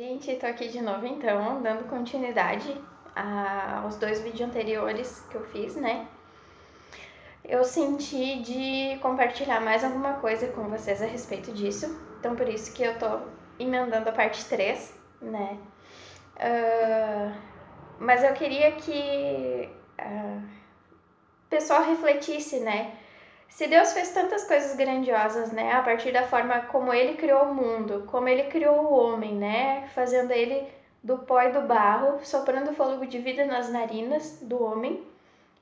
Gente, tô aqui de novo então, dando continuidade aos 2 vídeos anteriores que eu fiz, né? Eu senti de compartilhar mais alguma coisa com vocês a respeito disso, então por isso que eu tô emendando a parte 3, né? Mas eu queria que o pessoal refletisse, né? Se Deus fez tantas coisas grandiosas, né, a partir da forma como Ele criou o mundo, como Ele criou o homem, né, fazendo ele do pó e do barro, soprando fôlego de vida nas narinas do homem,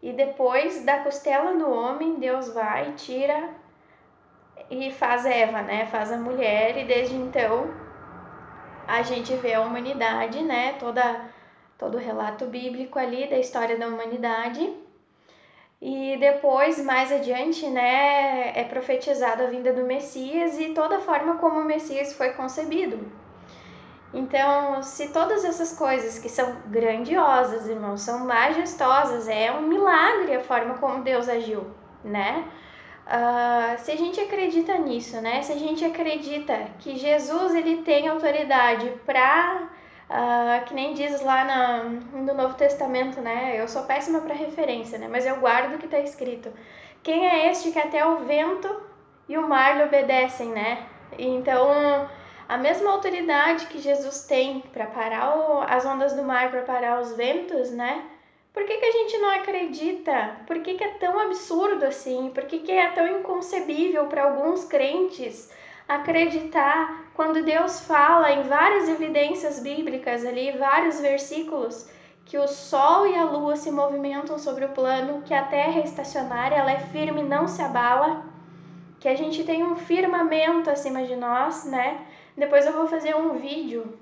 e depois da costela do homem, Deus vai, tira e faz Eva, né, faz a mulher, e desde então a gente vê a humanidade, né, todo o relato bíblico ali da história da humanidade. E depois, mais adiante, né, é profetizado a vinda do Messias e toda a forma como o Messias foi concebido. Então, se todas essas coisas que são grandiosas, irmãos, são majestosas, é um milagre a forma como Deus agiu, né? Se a gente acredita nisso, né? Se a gente acredita que Jesus ele tem autoridade para que nem diz lá no Novo Testamento, né? Eu sou péssima para referência, né? Mas eu guardo o que está escrito. Quem é este que até o vento e o mar lhe obedecem, né? Então, a mesma autoridade que Jesus tem para parar as ondas do mar, para parar os ventos, né? Por que a gente não acredita? Por que é tão absurdo assim? Por que é tão inconcebível para alguns crentes acreditar quando Deus fala em várias evidências bíblicas ali, vários versículos, que o sol e a lua se movimentam sobre o plano, que a terra é estacionária, ela é firme e não se abala, que a gente tem um firmamento acima de nós, né? Depois eu vou fazer um vídeo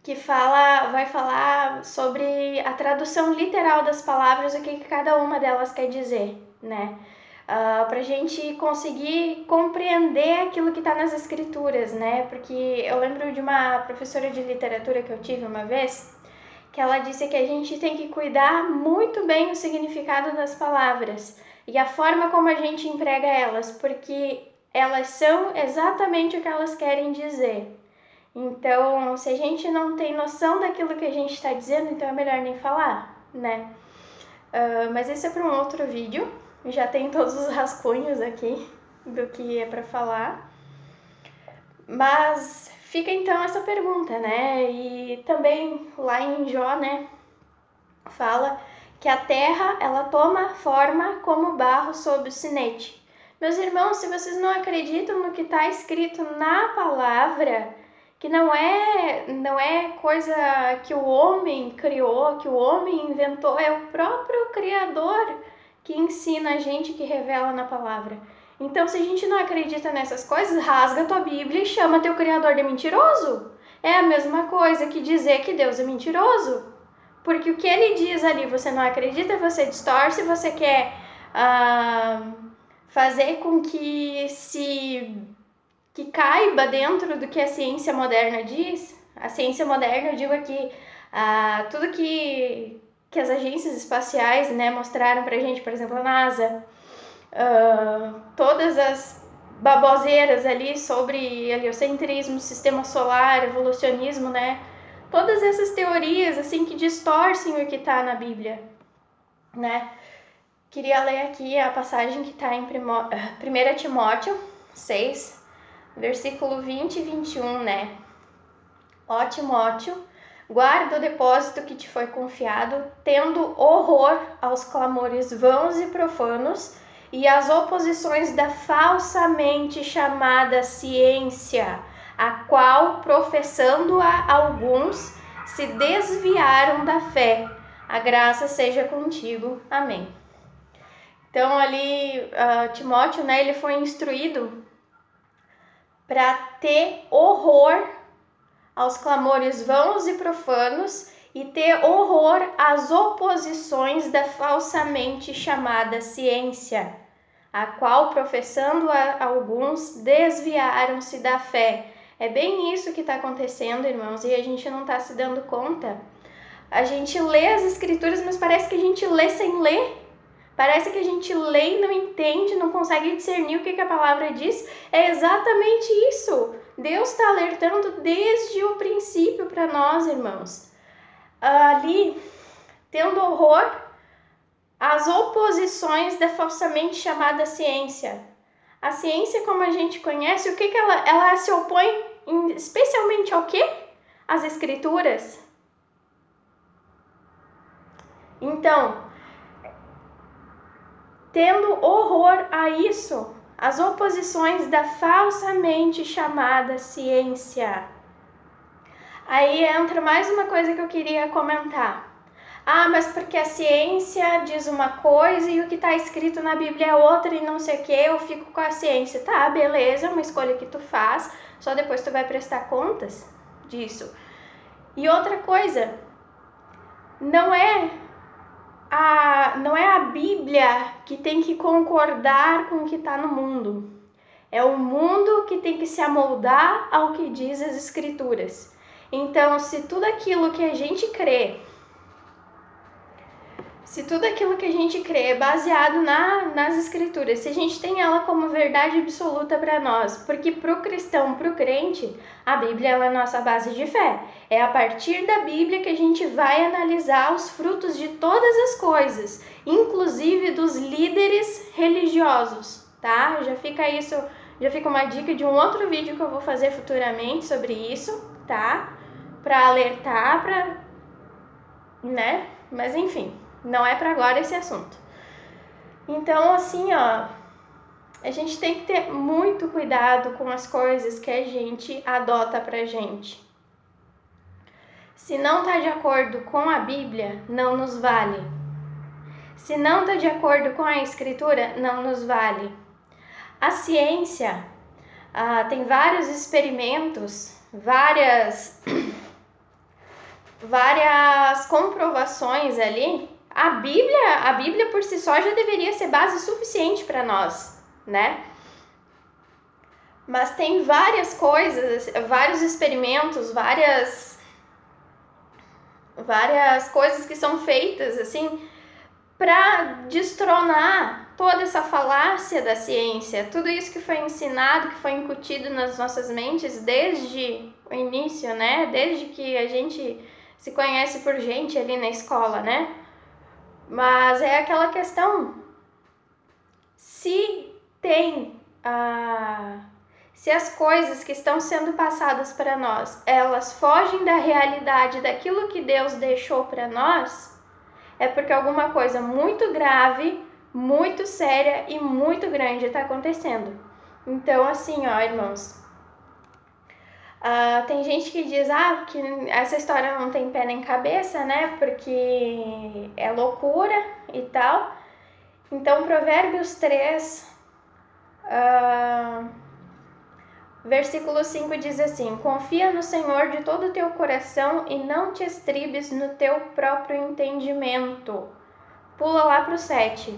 que vai falar sobre a tradução literal das palavras, o que cada uma delas quer dizer, né? Pra gente conseguir compreender aquilo que está nas escrituras, né? Porque eu lembro de uma professora de literatura que eu tive uma vez, que ela disse que a gente tem que cuidar muito bem o significado das palavras e a forma como a gente emprega elas, porque elas são exatamente o que elas querem dizer. Então, se a gente não tem noção daquilo que a gente está dizendo, então é melhor nem falar, né? Mas esse é para um outro vídeo. Já tem todos os rascunhos aqui do que é para falar. Mas fica então essa pergunta, né? E também lá em Jó, né, fala que a terra, ela toma forma como barro sob o sinete. Meus irmãos, se vocês não acreditam no que está escrito na palavra, que não é coisa que o homem criou, que o homem inventou, é o próprio Criador que ensina a gente, que revela na palavra. Então, se a gente não acredita nessas coisas, rasga a tua Bíblia e chama teu Criador de mentiroso. É a mesma coisa que dizer que Deus é mentiroso. Porque o que ele diz ali, você não acredita, você distorce, você quer fazer com que caiba dentro do que a ciência moderna diz. A ciência moderna, eu digo aqui, tudo que as agências espaciais, né, mostraram pra gente, por exemplo, a NASA, todas as baboseiras ali sobre heliocentrismo, sistema solar, evolucionismo, né, todas essas teorias assim que distorcem o que está na Bíblia, né. Queria ler aqui a passagem que está em 1 Timóteo 6, versículo 20 e 21, né? Ó Timóteo, guarda o depósito que te foi confiado, tendo horror aos clamores vãos e profanos e às oposições da falsamente chamada ciência, a qual, professando-a alguns, se desviaram da fé. A graça seja contigo. Amém. Então ali Timóteo, né, ele foi instruído para ter horror aos clamores vãos e profanos e ter horror às oposições da falsamente chamada ciência, a qual, professando alguns, desviaram-se da fé. É bem isso que está acontecendo, irmãos, e a gente não está se dando conta. A gente lê as escrituras, mas parece que a gente lê sem ler. Parece que a gente lê e não entende, não consegue discernir o que a palavra diz. É exatamente isso. Deus está alertando desde o princípio para nós, irmãos. Ali, tendo horror às oposições da falsamente chamada ciência. A ciência, como a gente conhece, o que ela se opõe especialmente ao quê? Às escrituras. Então, tendo horror a isso, as oposições da falsamente chamada ciência. Aí entra mais uma coisa que eu queria comentar. Mas porque a ciência diz uma coisa e o que está escrito na Bíblia é outra e não sei o que, eu fico com a ciência. Tá, beleza, é uma escolha que tu faz, só depois tu vai prestar contas disso. E outra coisa, não é a Bíblia que tem que concordar com o que está no mundo. É o mundo que tem que se amoldar ao que diz as Escrituras. Então, se tudo aquilo que a gente crê é baseado nas Escrituras, se a gente tem ela como verdade absoluta para nós, porque para o cristão, para o crente, a Bíblia é a nossa base de fé. É a partir da Bíblia que a gente vai analisar os frutos de todas as coisas, inclusive dos líderes religiosos, tá? Já fica uma dica de um outro vídeo que eu vou fazer futuramente sobre isso, tá? Para alertar, né? Mas enfim, não é para agora esse assunto. Então, assim, a gente tem que ter muito cuidado com as coisas que a gente adota pra gente. Se não está de acordo com a Bíblia, não nos vale. Se não está de acordo com a Escritura, não nos vale. A ciência tem vários experimentos, várias comprovações ali. A Bíblia por si só já deveria ser base suficiente para nós, né? Mas tem várias coisas, vários experimentos, várias coisas que são feitas assim para destronar toda essa falácia da ciência, tudo isso que foi ensinado, que foi incutido nas nossas mentes desde o início, né? Desde que a gente se conhece por gente ali na escola, né? Mas é aquela questão, se as coisas que estão sendo passadas para nós, elas fogem da realidade daquilo que Deus deixou para nós, é porque alguma coisa muito grave, muito séria e muito grande está acontecendo. Então, assim, irmãos, tem gente que diz que essa história não tem pé nem cabeça, né? Porque é loucura e tal. Então, Provérbios 3, versículo 5 diz assim: confia no Senhor de todo o teu coração e não te estribes no teu próprio entendimento. Pula lá para o 7.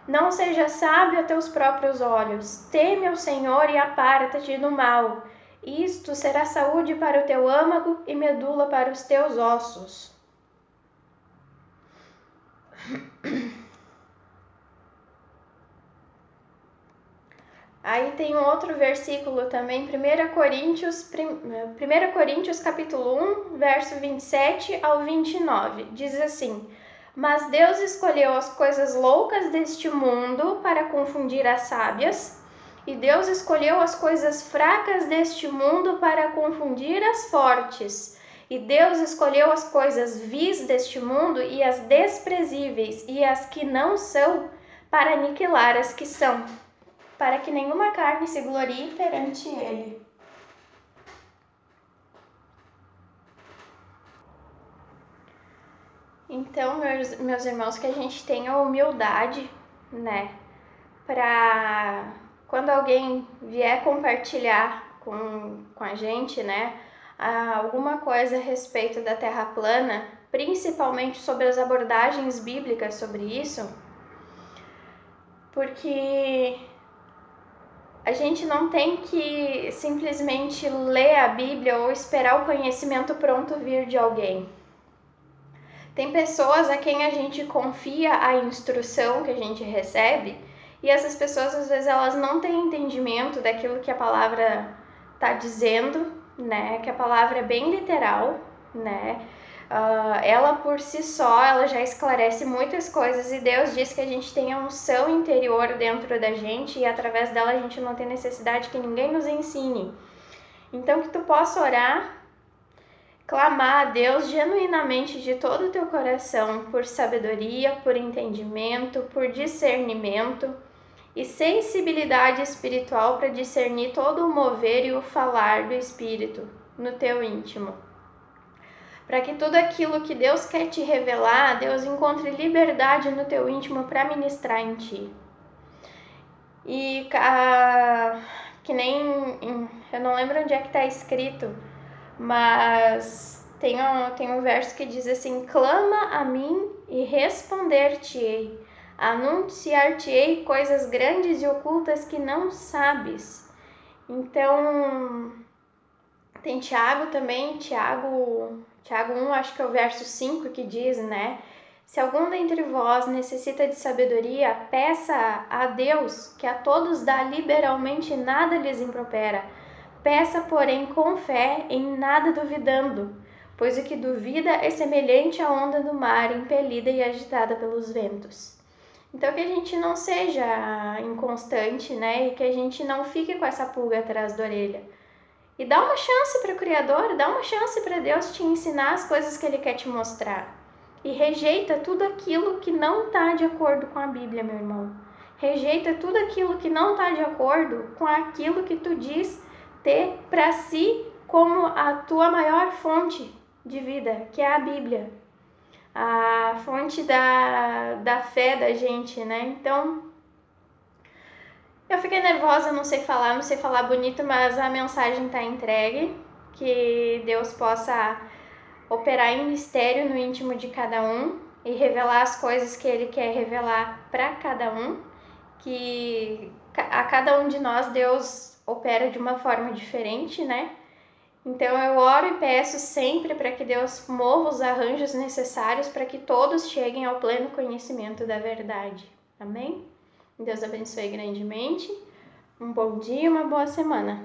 Não seja sábio a teus próprios olhos. Teme ao Senhor e aparta-te do mal. Isto será saúde para o teu âmago e medula para os teus ossos. Aí tem um outro versículo também, 1 Coríntios capítulo 1, verso 27 ao 29. Diz assim: mas Deus escolheu as coisas loucas deste mundo para confundir as sábias, e Deus escolheu as coisas fracas deste mundo para confundir as fortes. E Deus escolheu as coisas vis deste mundo e as desprezíveis e as que não são, para aniquilar as que são, para que nenhuma carne se glorie perante ele. Então, meus irmãos, que a gente tenha humildade, né, para quando alguém vier compartilhar com a gente, né, alguma coisa a respeito da Terra plana, principalmente sobre as abordagens bíblicas sobre isso, porque a gente não tem que simplesmente ler a Bíblia ou esperar o conhecimento pronto vir de alguém. Tem pessoas a quem a gente confia a instrução que a gente recebe, e essas pessoas, às vezes, elas não têm entendimento daquilo que a palavra tá dizendo, né, que a palavra é bem literal, né, ela por si só, ela já esclarece muitas coisas, e Deus diz que a gente tem a unção interior dentro da gente, e através dela a gente não tem necessidade que ninguém nos ensine. Então que tu possa orar, clamar a Deus genuinamente de todo o teu coração por sabedoria, por entendimento, por discernimento e sensibilidade espiritual para discernir todo o mover e o falar do Espírito no teu íntimo. Para que tudo aquilo que Deus quer te revelar, Deus encontre liberdade no teu íntimo para ministrar em ti. E que nem, eu não lembro onde é que está escrito, mas tem um verso que diz assim: clama a mim e responder-te-ei, anunciar-te-ei coisas grandes e ocultas que não sabes. Então, tem Tiago também, Tiago 1, acho que é o verso 5, que diz, né? Se algum dentre vós necessita de sabedoria, peça a Deus, que a todos dá liberalmente e nada lhes impropera. Peça, porém, com fé, em nada duvidando, pois o que duvida é semelhante à onda do mar, impelida e agitada pelos ventos. Então, que a gente não seja inconstante, né? E que a gente não fique com essa pulga atrás da orelha. E dá uma chance para o Criador, dá uma chance para Deus te ensinar as coisas que Ele quer te mostrar. E rejeita tudo aquilo que não está de acordo com a Bíblia, meu irmão. Rejeita tudo aquilo que não está de acordo com aquilo que tu diz ter para si como a tua maior fonte de vida, que é a Bíblia. A fonte da fé da gente, né? Então, eu fiquei nervosa, não sei falar bonito, mas a mensagem está entregue. Que Deus possa operar em mistério no íntimo de cada um e revelar as coisas que Ele quer revelar para cada um. Que a cada um de nós Deus opera de uma forma diferente, né? Então eu oro e peço sempre para que Deus mova os arranjos necessários para que todos cheguem ao pleno conhecimento da verdade. Amém? Deus abençoe grandemente. Um bom dia e uma boa semana.